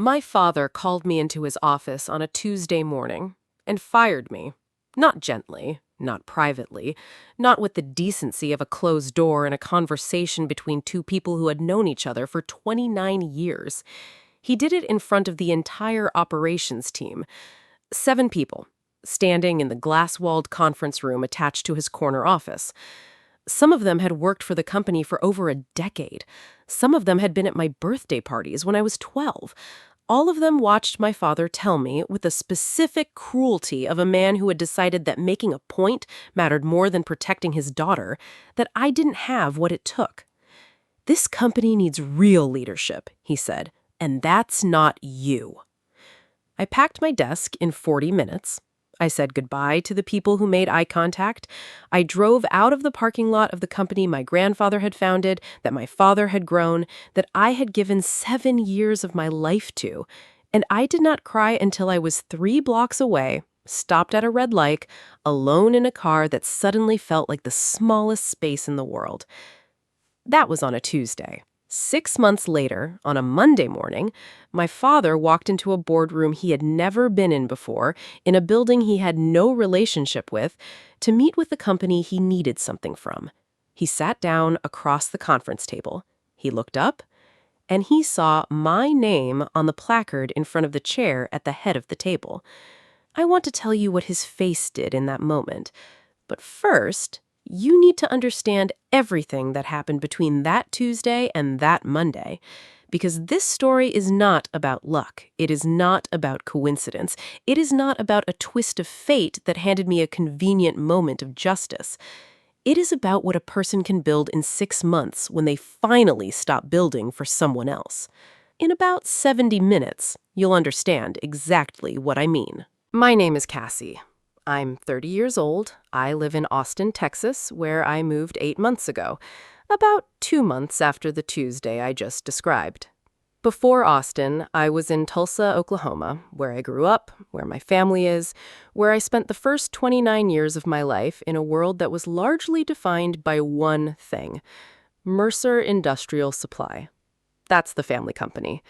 My father called me into his office on a Tuesday morning and fired me. Not gently, not privately, not with the decency of a closed door in a conversation between two people who had known each other for 29 years. He did it in front of the entire operations team, 7 people, standing in the glass-walled conference room attached to his corner office. Some of them had worked for the company for over a decade. Some of them had been at my birthday parties when I was 12. All of them watched my father tell me, with the specific cruelty of a man who had decided that making a point mattered more than protecting his daughter, that I didn't have what it took. "This company needs real leadership," he said, "and that's not you." I packed my desk in 40 minutes. I said goodbye to the people who made eye contact. I drove out of the parking lot of the company my grandfather had founded, that my father had grown, that I had given 7 years of my life to. And I did not cry until I was 3 blocks away, stopped at a red light, alone in a car that suddenly felt like the smallest space in the world. That was on a Tuesday. 6 months later, on a Monday morning, my father walked into a boardroom he had never been in before, in a building he had no relationship with, to meet with the company he needed something from. He sat down across the conference table. He looked up, and he saw my name on the placard in front of the chair at the head of the table. I want to tell you what his face did in that moment. But first, you need to understand everything that happened between that Tuesday and that Monday, because this story is not about luck. It is not about coincidence. It is not about a twist of fate that handed me a convenient moment of justice. It is about what a person can build in 6 months when they finally stop building for someone else. In about 70 minutes, you'll understand exactly what I mean. My name is Cassie. I'm 30 years old. I live in Austin, Texas, where I moved 8 months ago, about 2 months after the Tuesday I just described. Before Austin, I was in Tulsa, Oklahoma, where I grew up, where my family is, where I spent the first 29 years of my life in a world that was largely defined by one thing: Mercer Industrial Supply. That's the family company.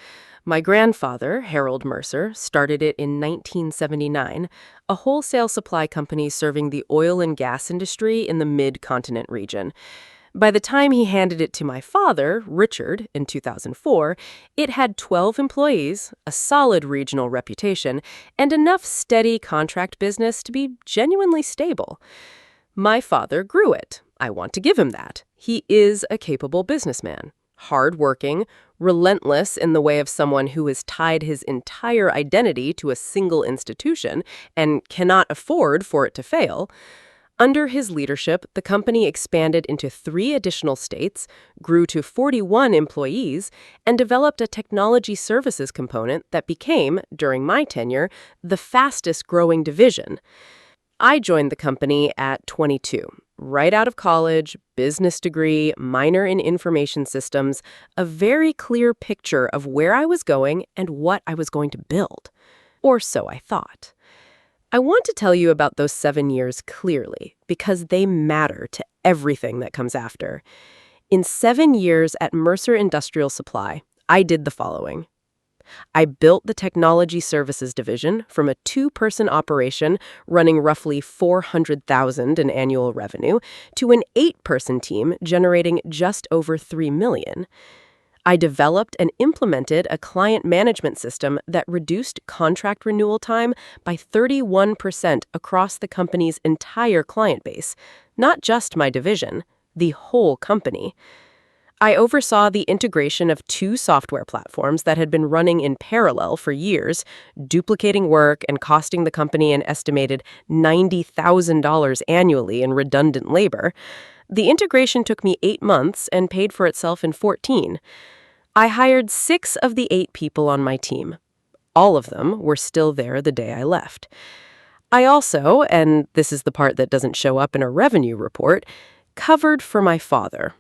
My grandfather, Harold Mercer, started it in 1979, a wholesale supply company serving the oil and gas industry in the mid-continent region. By the time he handed it to my father, Richard, in 2004, it had 12 employees, a solid regional reputation, and enough steady contract business to be genuinely stable. My father grew it. I want to give him that. He is a capable businessman. Hard-working, relentless in the way of someone who has tied his entire identity to a single institution and cannot afford for it to fail. Under his leadership, the company expanded into 3 additional states, grew to 41 employees, and developed a technology services component that became, during my tenure, the fastest-growing division. I joined the company at 22. Right out of college, business degree, minor in information systems, a very clear picture of where I was going and what I was going to build. Or so I thought. I want to tell you about those 7 years clearly, because they matter to everything that comes after. In 7 years at Mercer Industrial Supply, I did the following. I built the technology services division from a 2-person operation running roughly $400,000 in annual revenue to an 8-person team generating just over $3 million. I developed and implemented a client management system that reduced contract renewal time by 31% across the company's entire client base, not just my division, the whole company. I oversaw the integration of 2 software platforms that had been running in parallel for years, duplicating work and costing the company an estimated $90,000 annually in redundant labor. The integration took me 8 months and paid for itself in 14. I hired 6 of the 8 people on my team. All of them were still there the day I left. I also, and this is the part that doesn't show up in a revenue report, covered for my father.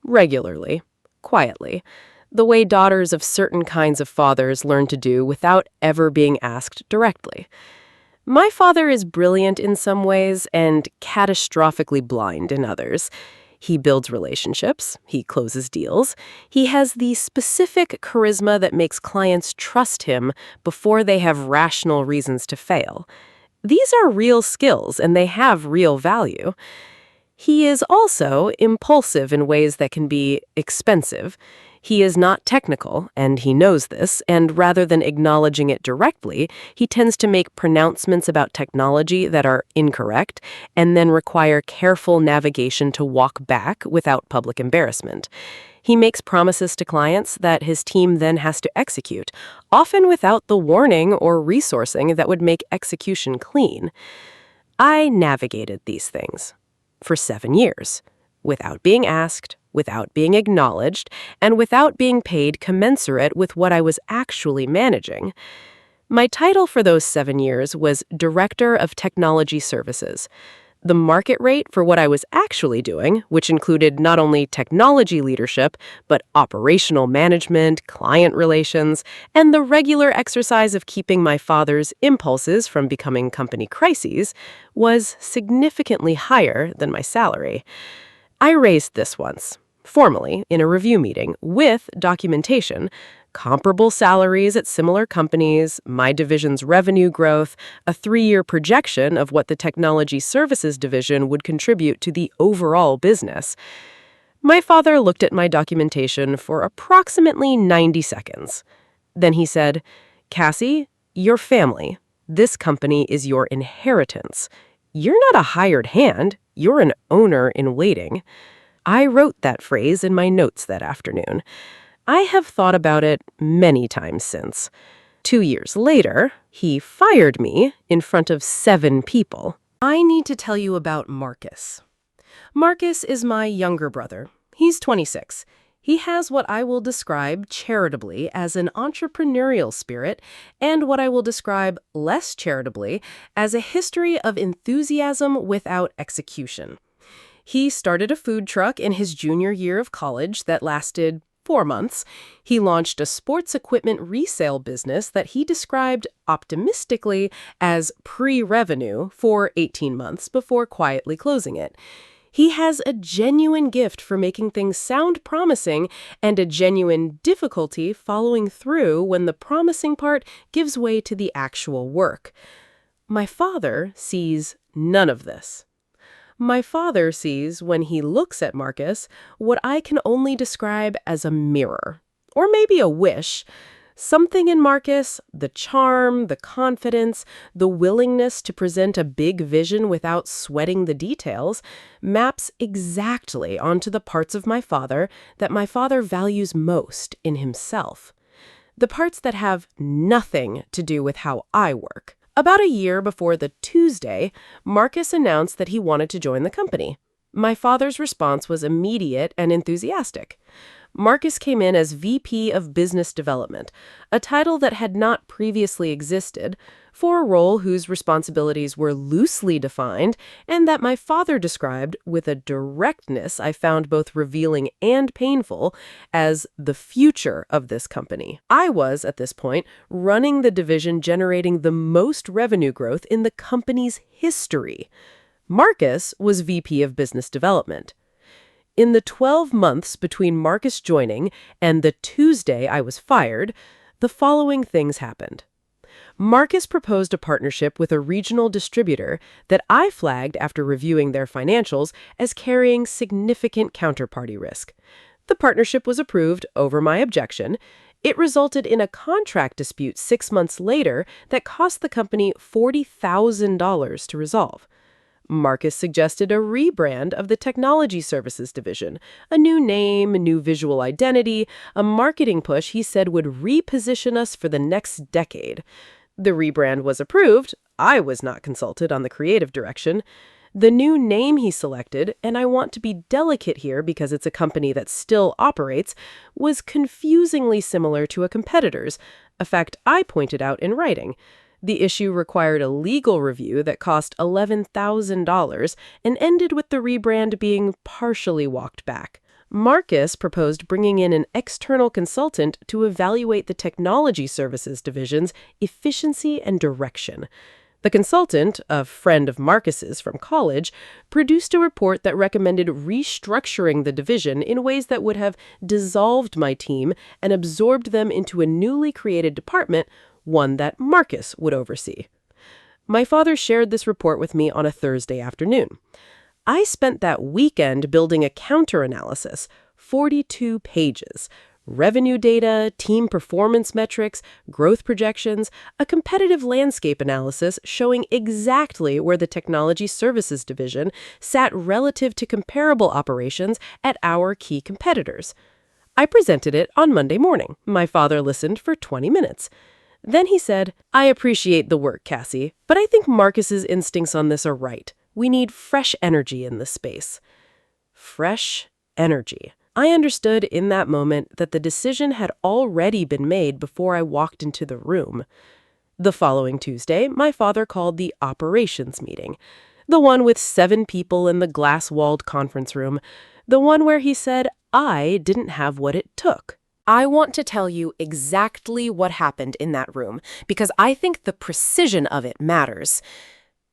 Regularly, quietly, the way daughters of certain kinds of fathers learn to do without ever being asked directly. My father is brilliant in some ways and catastrophically blind in others. He builds relationships. He closes deals. He has the specific charisma that makes clients trust him before they have rational reasons to fail. These are real skills, and they have real value. He is also impulsive in ways that can be expensive. He is not technical, and he knows this, and rather than acknowledging it directly, he tends to make pronouncements about technology that are incorrect and then require careful navigation to walk back without public embarrassment. He makes promises to clients that his team then has to execute, often without the warning or resourcing that would make execution clean. I navigated these things for 7 years, without being asked, without being acknowledged, and without being paid commensurate with what I was actually managing. My title for those 7 years was Director of Technology Services. The market rate for what I was actually doing, which included not only technology leadership, but operational management, client relations, and the regular exercise of keeping my father's impulses from becoming company crises, was significantly higher than my salary. I raised this once, formally, in a review meeting, with documentation, comparable salaries at similar companies, my division's revenue growth, a 3-year projection of what the technology services division would contribute to the overall business. My father looked at my documentation for approximately 90 seconds. Then he said, "Cassie, you're family. This company is your inheritance. You're not a hired hand. You're an owner in waiting." I wrote that phrase in my notes that afternoon. I have thought about it many times since. 2 years later, he fired me in front of 7 people. I need to tell you about Marcus. Marcus is my younger brother. He's 26. He has what I will describe charitably as an entrepreneurial spirit and what I will describe less charitably as a history of enthusiasm without execution. He started a food truck in his junior year of college that lasted 4 months. He launched a sports equipment resale business that he described optimistically as pre-revenue for 18 months before quietly closing it. He has a genuine gift for making things sound promising and a genuine difficulty following through when the promising part gives way to the actual work. My father sees none of this. My father sees, when he looks at Marcus, what I can only describe as a mirror, or maybe a wish. Something in Marcus, the charm, the confidence, the willingness to present a big vision without sweating the details, maps exactly onto the parts of my father that my father values most in himself. The parts that have nothing to do with how I work. About a year before the Tuesday, Marcus announced that he wanted to join the company. My father's response was immediate and enthusiastic. Marcus came in as VP of Business Development, a title that had not previously existed, for a role whose responsibilities were loosely defined and that my father described with a directness I found both revealing and painful as the future of this company. I was, at this point, running the division generating the most revenue growth in the company's history. Marcus was VP of Business Development. In the 12 months between Marcus joining and the Tuesday I was fired, the following things happened. Marcus proposed a partnership with a regional distributor that I flagged after reviewing their financials as carrying significant counterparty risk. The partnership was approved over my objection. It resulted in a contract dispute 6 months later that cost the company $40,000 to resolve. Marcus suggested a rebrand of the technology services division, a new name, a new visual identity, a marketing push he said would reposition us for the next decade. The rebrand was approved. I was not consulted on the creative direction. The new name he selected, and I want to be delicate here because it's a company that still operates, was confusingly similar to a competitor's, a fact I pointed out in writing. The issue required a legal review that cost $11,000 and ended with the rebrand being partially walked back. Marcus proposed bringing in an external consultant to evaluate the technology services division's efficiency and direction. The consultant, a friend of Marcus's from college, produced a report that recommended restructuring the division in ways that would have dissolved my team and absorbed them into a newly created department, one that Marcus would oversee. My father shared this report with me on a Thursday afternoon. I spent that weekend building a counter-analysis, 42 pages. Revenue data, team performance metrics, growth projections, a competitive landscape analysis showing exactly where the Technology Services Division sat relative to comparable operations at our key competitors. I presented it on Monday morning. My father listened for 20 minutes. Then he said, "I appreciate the work, Cassie, but I think Marcus's instincts on this are right. We need fresh energy in this space." Fresh energy. I understood in that moment that the decision had already been made before I walked into the room. The following Tuesday, my father called the operations meeting, the one with 7 people in the glass-walled conference room, the one where he said I didn't have what it took. I want to tell you exactly what happened in that room, because I think the precision of it matters.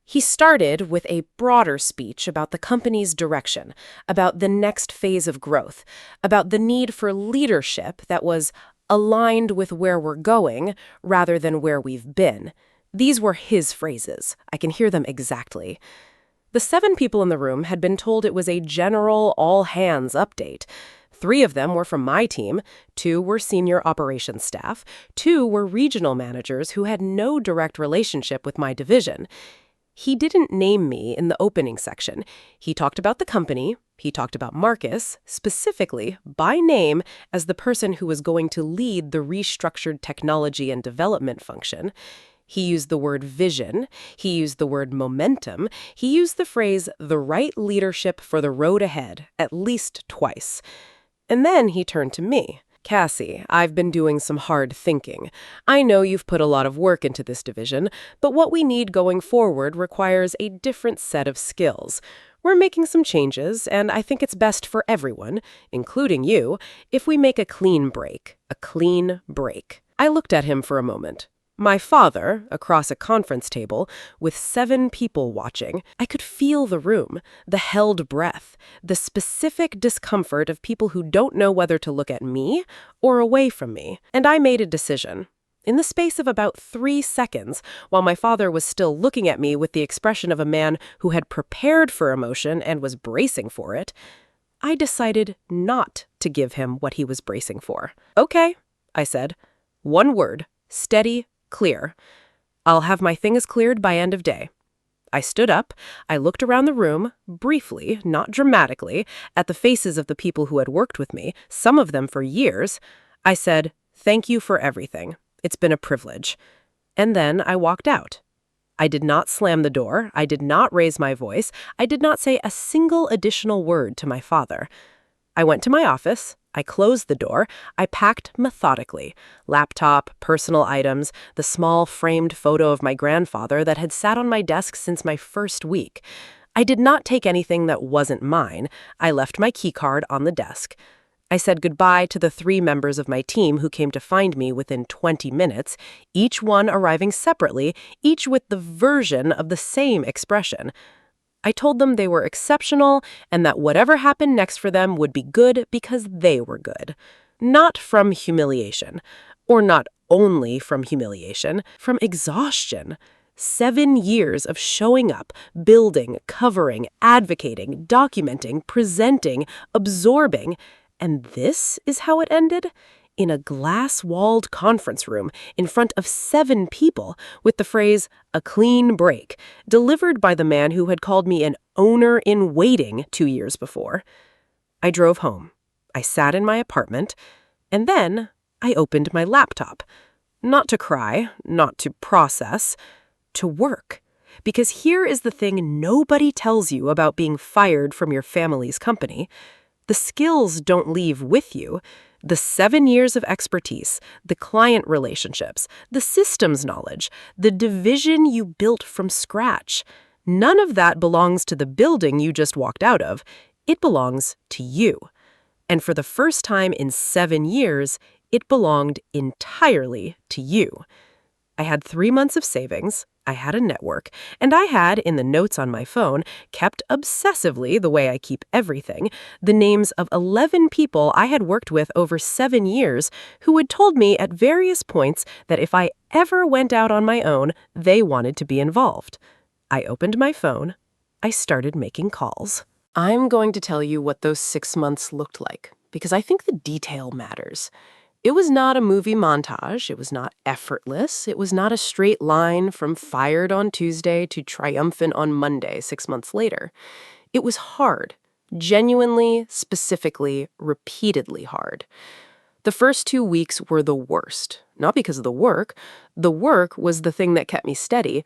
He started with a broader speech about the company's direction, about the next phase of growth, about the need for leadership that was aligned with where we're going rather than where we've been. These were his phrases. I can hear them exactly. The 7 people in the room had been told it was a general all-hands update. 3 of them were from my team, 2 were senior operations staff, 2 were regional managers who had no direct relationship with my division. He didn't name me in the opening section. He talked about the company. He talked about Marcus, specifically by name as the person who was going to lead the restructured technology and development function. He used the word vision. He used the word momentum. He used the phrase the right leadership for the road ahead at least twice. And then he turned to me. "Cassie, I've been doing some hard thinking. I know you've put a lot of work into this division, but what we need going forward requires a different set of skills. We're making some changes, and I think it's best for everyone, including you, if we make a clean break. A clean break." I looked at him for a moment. My father, across a conference table, with 7 people watching, I could feel the room, the held breath, the specific discomfort of people who don't know whether to look at me or away from me. And I made a decision. In the space of about 3 seconds, while my father was still looking at me with the expression of a man who had prepared for emotion and was bracing for it, I decided not to give him what he was bracing for. "Okay," I said. "One word. Steady. Clear. I'll have my things cleared by end of day." I stood up. I looked around the room, briefly, not dramatically, at the faces of the people who had worked with me, some of them for years. I said, "Thank you for everything. It's been a privilege." And then I walked out. I did not slam the door. I did not raise my voice. I did not say a single additional word to my father. I went to my office. I closed the door. I packed methodically. Laptop, personal items, the small framed photo of my grandfather that had sat on my desk since my first week. I did not take anything that wasn't mine. I left my keycard on the desk. I said goodbye to the 3 members of my team who came to find me within 20 minutes, each one arriving separately, each with the version of the same expression. I told them they were exceptional and that whatever happened next for them would be good because they were good. Not from humiliation, or not only from humiliation, from exhaustion. 7 years of showing up, building, covering, advocating, documenting, presenting, absorbing, and this is how it ended? In a glass-walled conference room in front of 7 people with the phrase, "a clean break," delivered by the man who had called me an owner-in-waiting 2 years before. I drove home. I sat in my apartment, and then I opened my laptop. Not to cry, not to process, to work. Because here is the thing nobody tells you about being fired from your family's company. The skills don't leave with you. The 7 years of expertise, the client relationships, the systems knowledge, the division you built from scratch. None of that belongs to the building you just walked out of. It belongs to you. And for the first time in 7 years, it belonged entirely to you. I had 3 months of savings, I had a network, and I had, in the notes on my phone, kept obsessively, the way I keep everything, the names of 11 people I had worked with over 7 years who had told me at various points that if I ever went out on my own, they wanted to be involved. I opened my phone. I started making calls. I'm going to tell you what those 6 months looked like, because I think the detail matters. It was not a movie montage. It was not effortless. It was not a straight line from fired on Tuesday to triumphant on Monday 6 months later. It was hard, genuinely, specifically, repeatedly hard. The first 2 weeks were the worst, not because of the work. The work was the thing that kept me steady,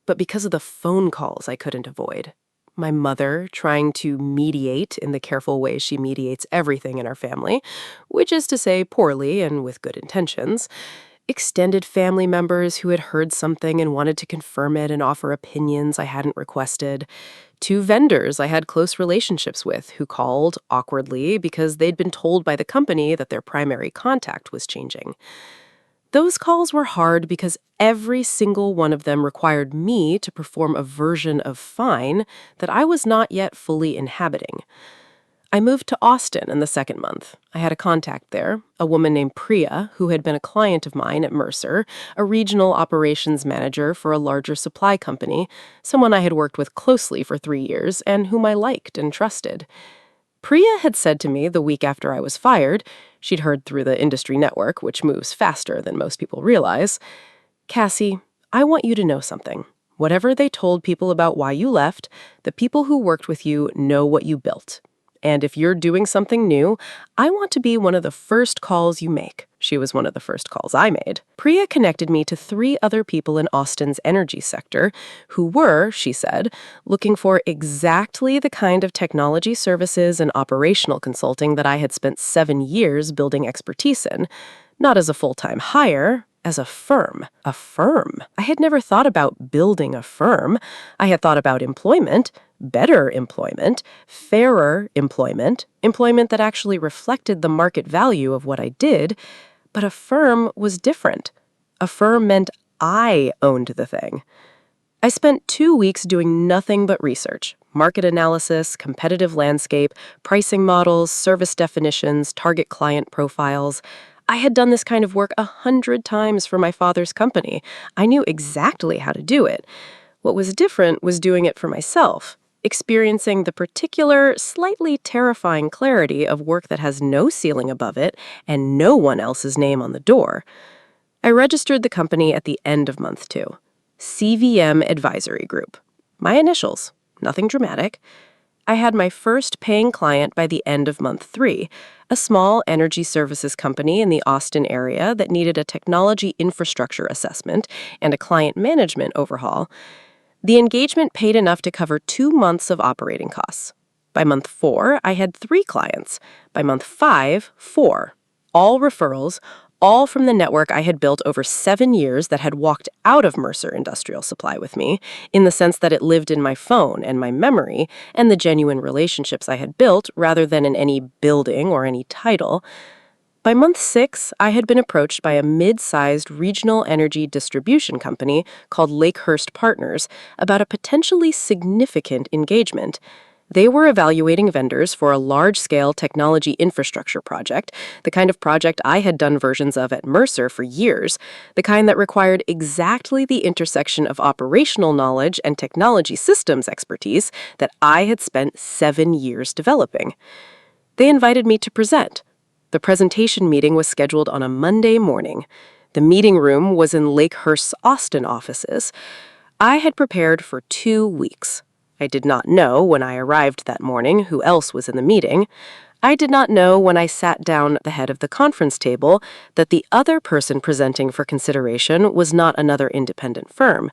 but because of the phone calls I couldn't avoid. My mother trying to mediate in the careful way she mediates everything in our family, which is to say poorly and with good intentions. Extended family members who had heard something and wanted to confirm it and offer opinions I hadn't requested. 2 vendors I had close relationships with who called awkwardly because they'd been told by the company that their primary contact was changing. Those calls were hard because every single one of them required me to perform a version of fine that I was not yet fully inhabiting. I moved to Austin in the second month. I had a contact there, a woman named Priya, who had been a client of mine at Mercer, a regional operations manager for a larger supply company, someone I had worked with closely for 3 years and whom I liked and trusted. Priya had said to me the week after I was fired, she'd heard through the industry network, which moves faster than most people realize, "Cassie, I want you to know something. Whatever they told people about why you left, the people who worked with you know what you built. And if you're doing something new, I want to be one of the first calls you make." She was one of the first calls I made. Priya connected me to 3 other people in Austin's energy sector who were, she said, looking for exactly the kind of technology services and operational consulting that I had spent 7 years building expertise in, not as a full-time hire, as a firm. A firm. I had never thought about building a firm. I had thought about employment, better employment, fairer employment, employment that actually reflected the market value of what I did, but a firm was different. A firm meant I owned the thing. I spent 2 weeks doing nothing but research, market analysis, competitive landscape, pricing models, service definitions, target client profiles. I had done this kind of work 100 times for my father's company. I knew exactly how to do it. What was different was doing it for myself, experiencing the particular, slightly terrifying clarity of work that has no ceiling above it and no one else's name on the door. I registered the company at the end of month 2. CVM Advisory Group. My initials, nothing dramatic. I had my first paying client by the end of month 3, a small energy services company in the Austin area that needed a technology infrastructure assessment and a client management overhaul. The engagement paid enough to cover 2 months of operating costs. By month 4, I had 3 clients. By month 5, 4. All referrals, all from the network I had built over 7 years that had walked out of Mercer Industrial Supply with me, in the sense that it lived in my phone and my memory and the genuine relationships I had built rather than in any building or any title. By month 6, I had been approached by a mid-sized regional energy distribution company called Lakehurst Partners about a potentially significant engagement. They were evaluating vendors for a large-scale technology infrastructure project, the kind of project I had done versions of at Mercer for years, the kind that required exactly the intersection of operational knowledge and technology systems expertise that I had spent 7 years developing. They invited me to present. The presentation meeting was scheduled on a Monday morning. The meeting room was in Lakehurst's Austin offices. I had prepared for 2 weeks. I did not know when I arrived that morning who else was in the meeting. I did not know when I sat down at the head of the conference table that the other person presenting for consideration was not another independent firm.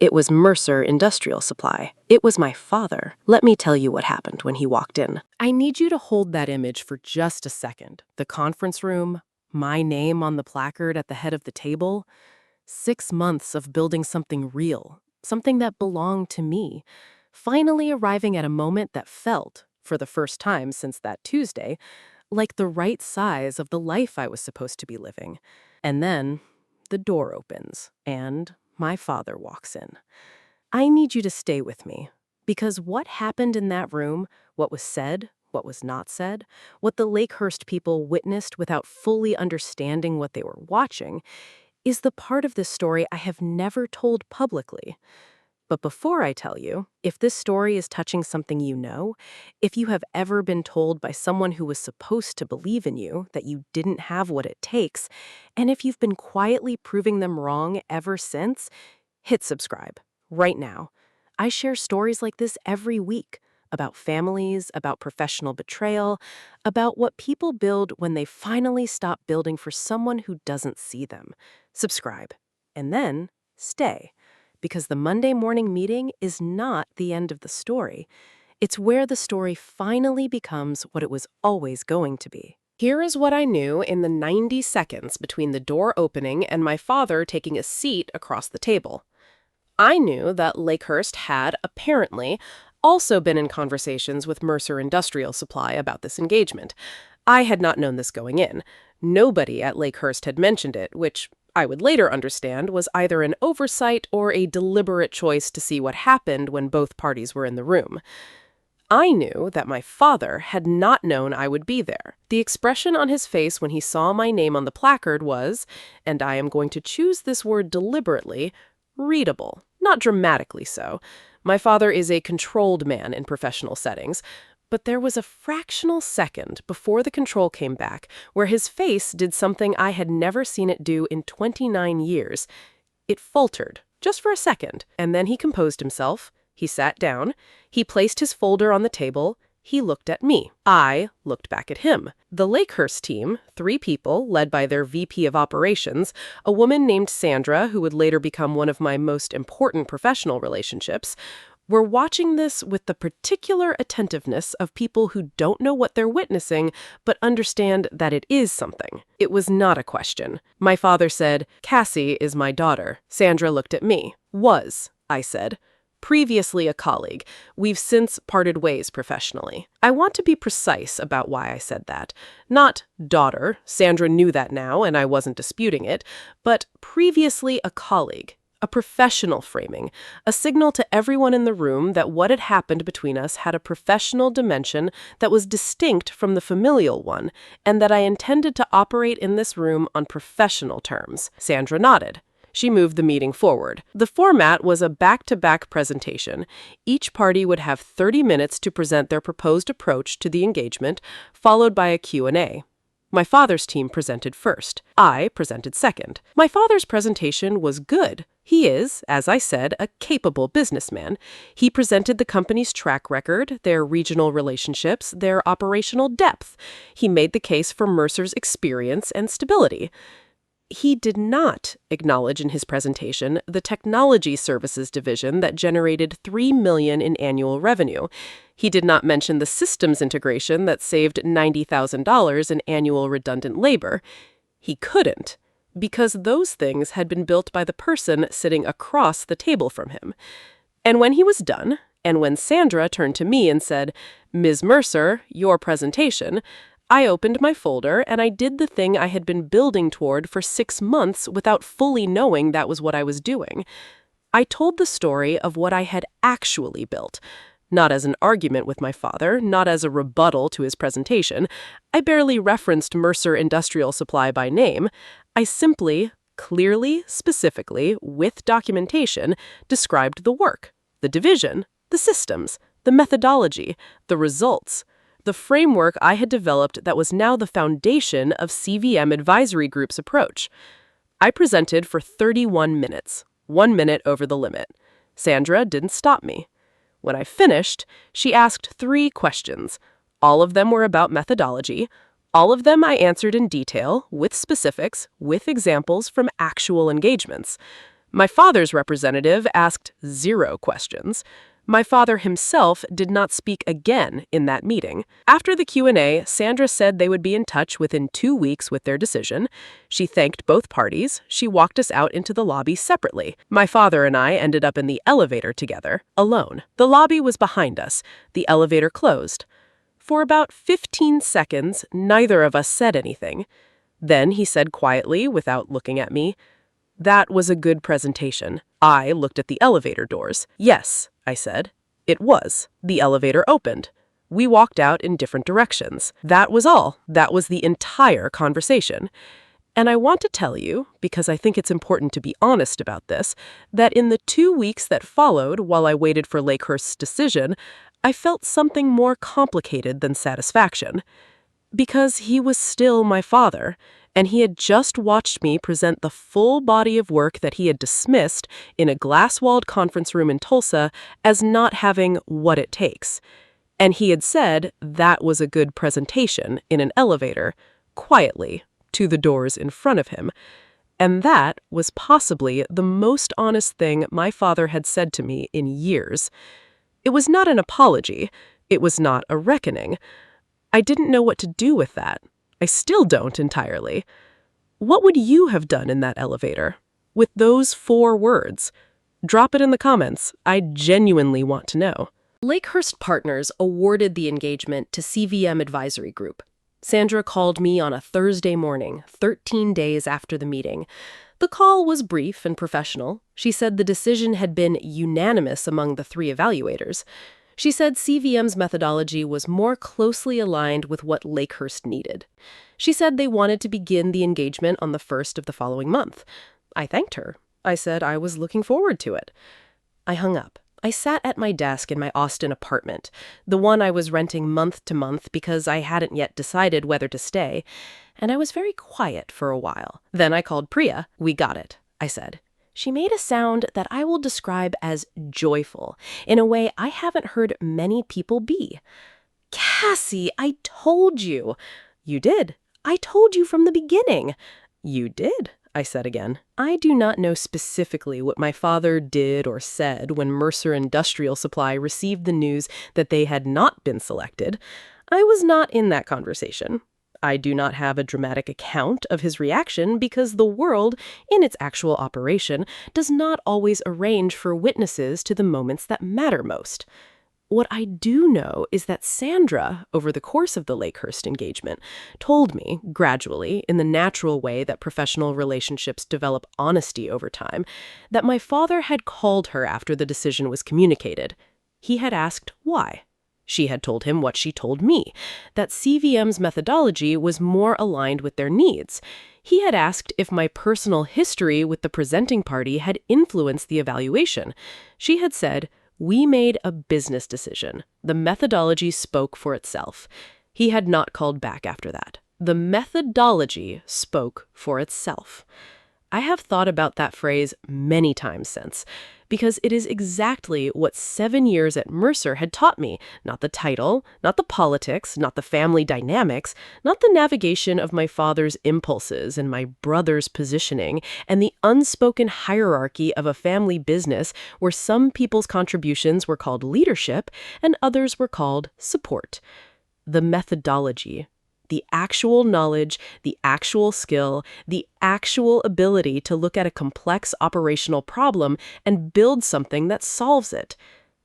It was Mercer Industrial Supply. It was my father. Let me tell you what happened when he walked in. I need you to hold that image for just a second. The conference room, my name on the placard at the head of the table. 6 months of building something real, something that belonged to me. Finally arriving at a moment that felt, for the first time since that Tuesday, like the right size of the life I was supposed to be living. And then, the door opens, and my father walks in. I need you to stay with me, because what happened in that room, what was said, what was not said, what the Lakehurst people witnessed without fully understanding what they were watching, is the part of this story I have never told publicly. But before I tell you, if this story is touching something you know, if you have ever been told by someone who was supposed to believe in you that you didn't have what it takes, and if you've been quietly proving them wrong ever since, hit subscribe right now. I share stories like this every week about families, about professional betrayal, about what people build when they finally stop building for someone who doesn't see them. Subscribe, and then stay, because the Monday morning meeting is not the end of the story. It's where the story finally becomes what it was always going to be. Here is what I knew in the 90 seconds between the door opening and my father taking a seat across the table. I knew that Lakehurst had, apparently, also been in conversations with Mercer Industrial Supply about this engagement. I had not known this going in. Nobody at Lakehurst had mentioned it, which I would later understand was either an oversight or a deliberate choice to see what happened when both parties were in the room. I knew that my father had not known I would be there. The expression on his face when he saw my name on the placard was, and I am going to choose this word deliberately, readable, not dramatically so. My father is a controlled man in professional settings, but there was a fractional second before the control came back where his face did something I had never seen it do in 29 years. It faltered, just for a second, and then he composed himself. He sat down. He placed his folder on the table. He looked at me. I looked back at him. The Lakehurst team, 3 people, led by their VP of Operations, a woman named Sandra, who would later become one of my most important professional relationships, were watching this with the particular attentiveness of people who don't know what they're witnessing, but understand that it is something. It was not a question. My father said, "Cassie is my daughter." Sandra looked at me. "Was," I said. "Previously a colleague. We've since parted ways professionally." I want to be precise about why I said that. Not daughter, Sandra knew that now and I wasn't disputing it, but previously a colleague. A professional framing, a signal to everyone in the room that what had happened between us had a professional dimension that was distinct from the familial one, and that I intended to operate in this room on professional terms. Sandra nodded. She moved the meeting forward. The format was a back-to-back presentation. Each party would have 30 minutes to present their proposed approach to the engagement, followed by a Q&A. My father's team presented first. I presented second. My father's presentation was good. He is, as I said, a capable businessman. He presented the company's track record, their regional relationships, their operational depth. He made the case for Mercer's experience and stability. He did not acknowledge in his presentation the technology services division that generated $3 million in annual revenue. He did not mention the systems integration that saved $90,000 in annual redundant labor. He couldn't, because those things had been built by the person sitting across the table from him. And when he was done, and when Sandra turned to me and said, "Ms. Mercer, your presentation," I opened my folder and I did the thing I had been building toward for 6 months without fully knowing that was what I was doing. I told the story of what I had actually built. Not as an argument with my father, not as a rebuttal to his presentation. I barely referenced Mercer Industrial Supply by name. I simply, clearly, specifically, with documentation, described the work, the division, the systems, the methodology, the results, the framework I had developed that was now the foundation of CVM Advisory Group's approach. I presented for 31 minutes, 1 minute over the limit. Sandra didn't stop me. When I finished, she asked 3 questions. All of them were about methodology. All of them I answered in detail, with specifics, with examples from actual engagements. My father's representative asked 0 questions. My father himself did not speak again in that meeting. After the Q&A, Sandra said they would be in touch within 2 weeks with their decision. She thanked both parties. She walked us out into the lobby separately. My father and I ended up in the elevator together, alone. The lobby was behind us. The elevator closed. For about 15 seconds, neither of us said anything. Then he said quietly, without looking at me, That was a good presentation. I looked at the elevator doors. Yes, I said. It was. The elevator opened. We walked out in different directions. That was all. That was the entire conversation. And I want to tell you, because I think it's important to be honest about this, that in the 2 weeks that followed while I waited for Lakehurst's decision, I felt something more complicated than satisfaction. Because he was still my father, and he had just watched me present the full body of work that he had dismissed in a glass-walled conference room in Tulsa as not having what it takes. And he had said that was a good presentation in an elevator, quietly, to the doors in front of him. And that was possibly the most honest thing my father had said to me in years. It was not an apology. It was not a reckoning. I didn't know what to do with that. I still don't entirely. What would you have done in that elevator? With those 4 words? Drop it in the comments. I genuinely want to know. Lakehurst Partners awarded the engagement to CVM Advisory Group. Sandra called me on a Thursday morning, 13 days after the meeting. The call was brief and professional. She said the decision had been unanimous among the 3 evaluators. She said CVM's methodology was more closely aligned with what Lakehurst needed. She said they wanted to begin the engagement on the 1st of the following month. I thanked her. I said I was looking forward to it. I hung up. I sat at my desk in my Austin apartment, the one I was renting month to month because I hadn't yet decided whether to stay, and I was very quiet for a while. Then I called Priya. We got it, I said. She made a sound that I will describe as joyful, in a way I haven't heard many people be. Cassie, I told you. You did. I told you from the beginning. You did, I said again. I do not know specifically what my father did or said when Mercer Industrial Supply received the news that they had not been selected. I was not in that conversation. I do not have a dramatic account of his reaction because the world, in its actual operation, does not always arrange for witnesses to the moments that matter most. What I do know is that Sandra, over the course of the Lakehurst engagement, told me, gradually, in the natural way that professional relationships develop honesty over time, that my father had called her after the decision was communicated. He had asked why. She had told him what she told me, that CVM's methodology was more aligned with their needs. He had asked if my personal history with the presenting party had influenced the evaluation. She had said, "We made a business decision. The methodology spoke for itself." He had not called back after that. The methodology spoke for itself. I have thought about that phrase many times since, because it is exactly what 7 years at Mercer had taught me. Not the title, not the politics, not the family dynamics, not the navigation of my father's impulses and my brother's positioning, and the unspoken hierarchy of a family business where some people's contributions were called leadership and others were called support. The methodology. The actual knowledge, the actual skill, the actual ability to look at a complex operational problem and build something that solves it.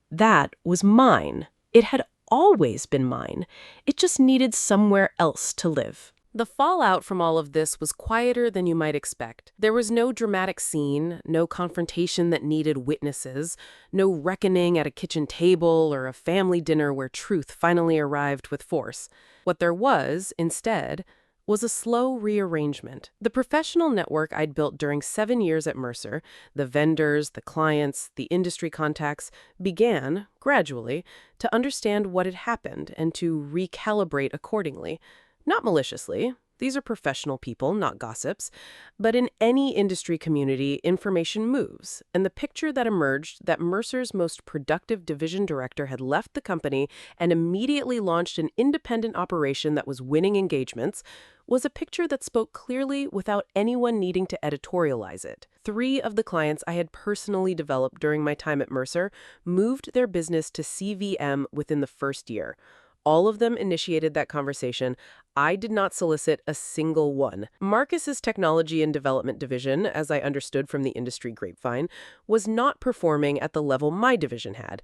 That was mine. It had always been mine. It just needed somewhere else to live. The fallout from all of this was quieter than you might expect. There was no dramatic scene, no confrontation that needed witnesses, no reckoning at a kitchen table or a family dinner where truth finally arrived with force. What there was, instead, was a slow rearrangement. The professional network I'd built during 7 years at Mercer, the vendors, the clients, the industry contacts, began, gradually, to understand what had happened and to recalibrate accordingly. Not maliciously. These are professional people, not gossips. But in any industry community, information moves, and the picture that emerged that Mercer's most productive division director had left the company and immediately launched an independent operation that was winning engagements was a picture that spoke clearly without anyone needing to editorialize it. 3 of the clients I had personally developed during my time at Mercer moved their business to CVM within the first year. All of them initiated that conversation. I did not solicit a single one. Marcus's technology and development division, as I understood from the industry grapevine, was not performing at the level my division had.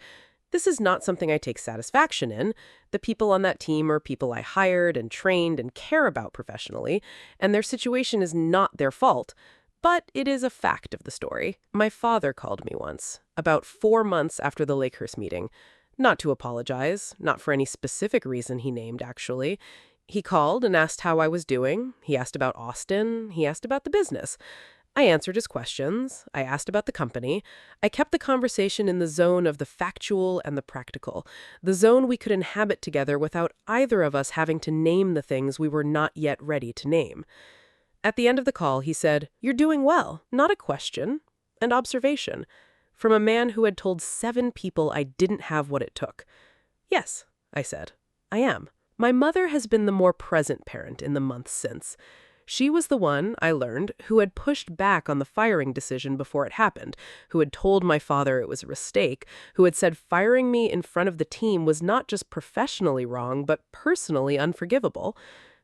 This is not something I take satisfaction in. The people on that team are people I hired and trained and care about professionally, and their situation is not their fault. But it is a fact of the story. My father called me once, about 4 months after the Lakehurst meeting. Not to apologize, not for any specific reason he named, actually. He called and asked how I was doing. He asked about Austin. He asked about the business. I answered his questions. I asked about the company. I kept the conversation in the zone of the factual and the practical, the zone we could inhabit together without either of us having to name the things we were not yet ready to name. At the end of the call, he said, "You're doing well," not a question, an observation, from a man who had told 7 people I didn't have what it took. "Yes," I said, "I am." My mother has been the more present parent in the months since. She was the one, I learned, who had pushed back on the firing decision before it happened, who had told my father it was a mistake, who had said firing me in front of the team was not just professionally wrong, but personally unforgivable.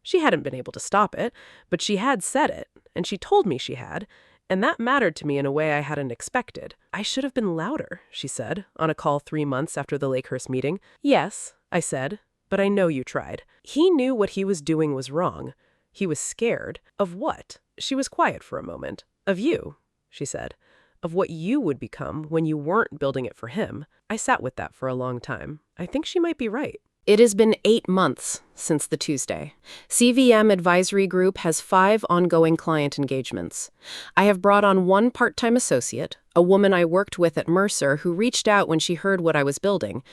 She hadn't been able to stop it, but she had said it, and she told me she had, and that mattered to me in a way I hadn't expected. "I should have been louder," she said, on a call 3 months after the Lakehurst meeting. "Yes," I said, "but I know you tried." He knew what he was doing was wrong. He was scared. Of what? She was quiet for a moment. "Of you," she said. "Of what you would become when you weren't building it for him." I sat with that for a long time. I think she might be right. It has been 8 months since the Tuesday. CVM Advisory Group has 5 ongoing client engagements. I have brought on 1 part-time associate, a woman I worked with at Mercer who reached out when she heard what I was building.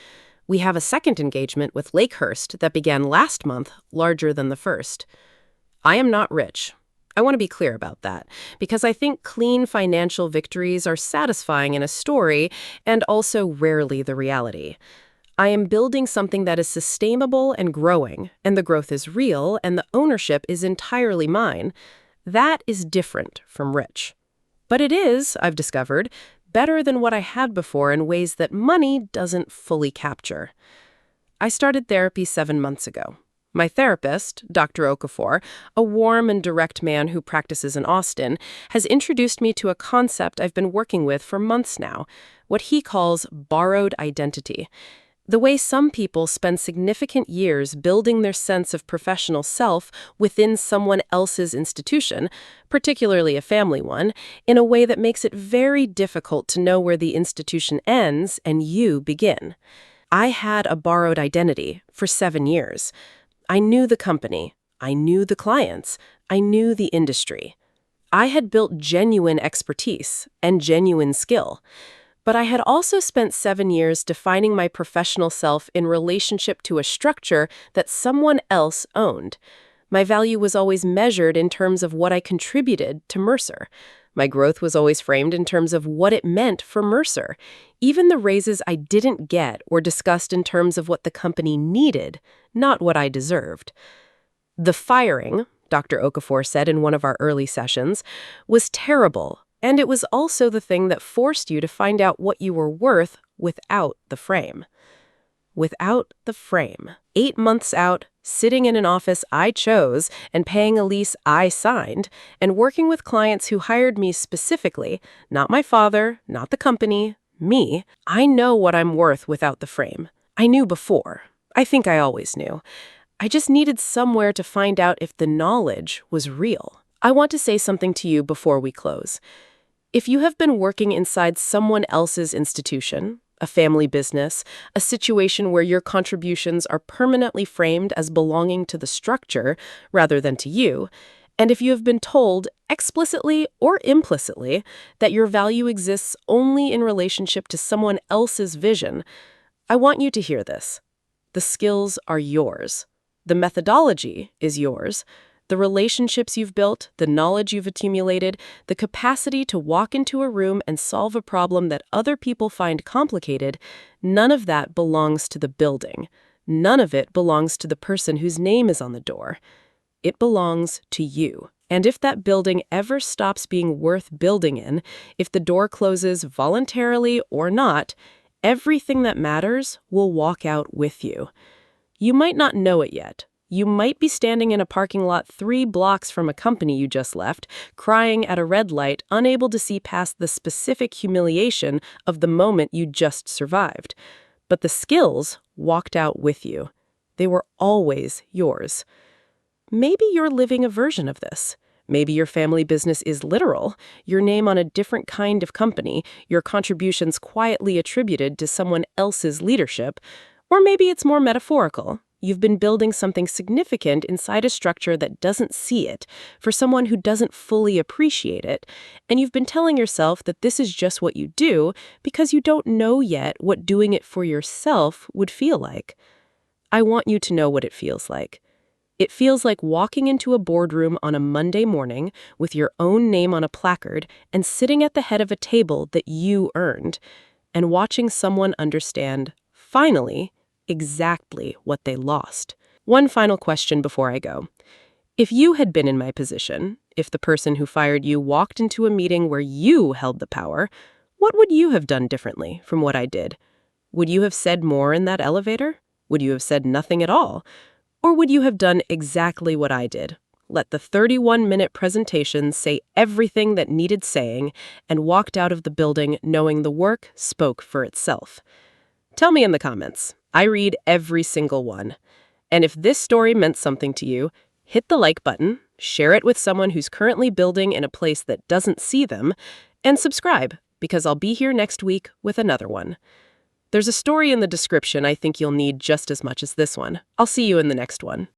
We have a second engagement with Lakehurst that began last month, larger than the first. I am not rich. I want to be clear about that, because I think clean financial victories are satisfying in a story and also rarely the reality. I am building something that is sustainable and growing, and the growth is real, and the ownership is entirely mine. That is different from rich. But it is, I've discovered, better than what I had before in ways that money doesn't fully capture. I started therapy 7 months ago. My therapist, Dr. Okafor, a warm and direct man who practices in Austin, has introduced me to a concept I've been working with for months now, what he calls borrowed identity. The way some people spend significant years building their sense of professional self within someone else's institution, particularly a family one, in a way that makes it very difficult to know where the institution ends and you begin. I had a borrowed identity for 7 years. I knew the company, I knew the clients, I knew the industry. I had built genuine expertise and genuine skill. But I had also spent 7 years defining my professional self in relationship to a structure that someone else owned. My value was always measured in terms of what I contributed to Mercer. My growth was always framed in terms of what it meant for Mercer. Even the raises I didn't get were discussed in terms of what the company needed, not what I deserved. The firing, Dr. Okafor said in one of our early sessions, was terrible. And it was also the thing that forced you to find out what you were worth without the frame. Without the frame. 8 months out, sitting in an office I chose and paying a lease I signed, and working with clients who hired me specifically, not my father, not the company, me, I know what I'm worth without the frame. I knew before. I think I always knew. I just needed somewhere to find out if the knowledge was real. I want to say something to you before we close. If you have been working inside someone else's institution, a family business, a situation where your contributions are permanently framed as belonging to the structure rather than to you, and if you have been told, explicitly or implicitly, that your value exists only in relationship to someone else's vision, I want you to hear this. The skills are yours. The methodology is yours. The relationships you've built, the knowledge you've accumulated, the capacity to walk into a room and solve a problem that other people find complicated, none of that belongs to the building. None of it belongs to the person whose name is on the door. It belongs to you. And if that building ever stops being worth building in, if the door closes voluntarily or not, everything that matters will walk out with you. You might not know it yet. You might be standing in a parking lot 3 blocks from a company you just left, crying at a red light, unable to see past the specific humiliation of the moment you just survived. But the skills walked out with you. They were always yours. Maybe you're living a version of this. Maybe your family business is literal, your name on a different kind of company, your contributions quietly attributed to someone else's leadership. Or maybe it's more metaphorical. You've been building something significant inside a structure that doesn't see it, for someone who doesn't fully appreciate it, and you've been telling yourself that this is just what you do because you don't know yet what doing it for yourself would feel like. I want you to know what it feels like. It feels like walking into a boardroom on a Monday morning with your own name on a placard and sitting at the head of a table that you earned, and watching someone understand, finally, exactly what they lost. One final question before I go. If you had been in my position, if the person who fired you walked into a meeting where you held the power, what would you have done differently from what I did? Would you have said more in that elevator? Would you have said nothing at all? Or would you have done exactly what I did? Let the 31-minute presentation say everything that needed saying and walked out of the building knowing the work spoke for itself. Tell me in the comments. I read every single one. And if this story meant something to you, hit the like button, share it with someone who's currently building in a place that doesn't see them, and subscribe, because I'll be here next week with another one. There's a story in the description I think you'll need just as much as this one. I'll see you in the next one.